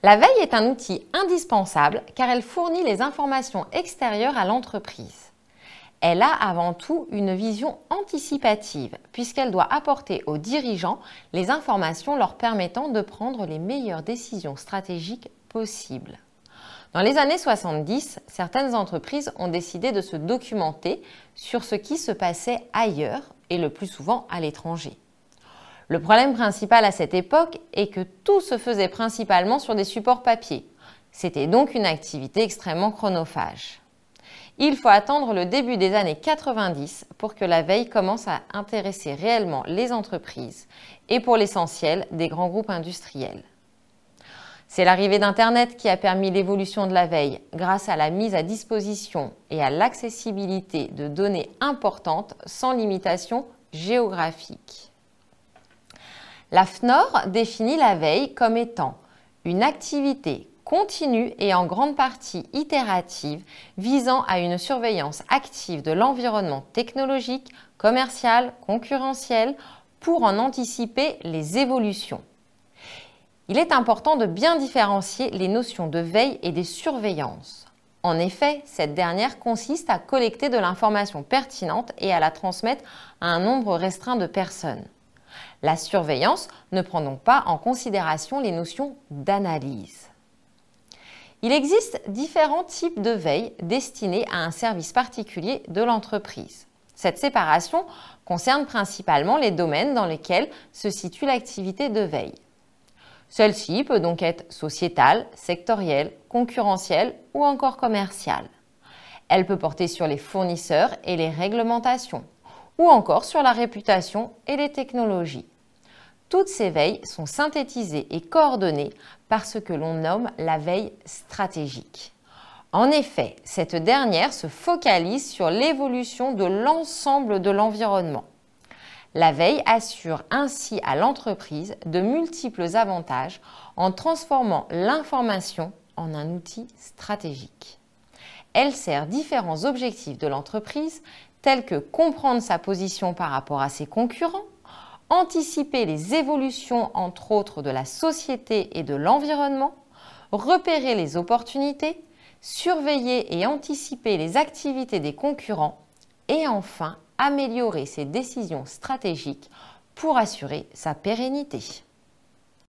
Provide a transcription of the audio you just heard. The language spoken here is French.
La veille est un outil indispensable car elle fournit les informations extérieures à l'entreprise. Elle a avant tout une vision anticipative puisqu'elle doit apporter aux dirigeants les informations leur permettant de prendre les meilleures décisions stratégiques possibles. Dans les années 70, certaines entreprises ont décidé de se documenter sur ce qui se passait ailleurs et le plus souvent à l'étranger. Le problème principal à cette époque est que tout se faisait principalement sur des supports papier. C'était donc une activité extrêmement chronophage. Il faut attendre le début des années 90 pour que la veille commence à intéresser réellement les entreprises et pour l'essentiel des grands groupes industriels. C'est l'arrivée d'Internet qui a permis l'évolution de la veille grâce à la mise à disposition et à l'accessibilité de données importantes sans limitation géographique. La FNOR définit la veille comme étant une activité continue et en grande partie itérative visant à une surveillance active de l'environnement technologique, commercial, concurrentiel pour en anticiper les évolutions. Il est important de bien différencier les notions de veille et des surveillances. En effet, cette dernière consiste à collecter de l'information pertinente et à la transmettre à un nombre restreint de personnes. La surveillance ne prend donc pas en considération les notions d'analyse. Il existe différents types de veille destinés à un service particulier de l'entreprise. Cette séparation concerne principalement les domaines dans lesquels se situe l'activité de veille. Celle-ci peut donc être sociétale, sectorielle, concurrentielle ou encore commerciale. Elle peut porter sur les fournisseurs et les réglementations, ou encore sur la réputation et les technologies. Toutes ces veilles sont synthétisées et coordonnées par ce que l'on nomme la veille stratégique. En effet, cette dernière se focalise sur l'évolution de l'ensemble de l'environnement. La veille assure ainsi à l'entreprise de multiples avantages en transformant l'information en un outil stratégique. Elle sert différents objectifs de l'entreprise tels que comprendre sa position par rapport à ses concurrents, anticiper les évolutions entre autres de la société et de l'environnement, repérer les opportunités, surveiller et anticiper les activités des concurrents et enfin améliorer ses décisions stratégiques pour assurer sa pérennité.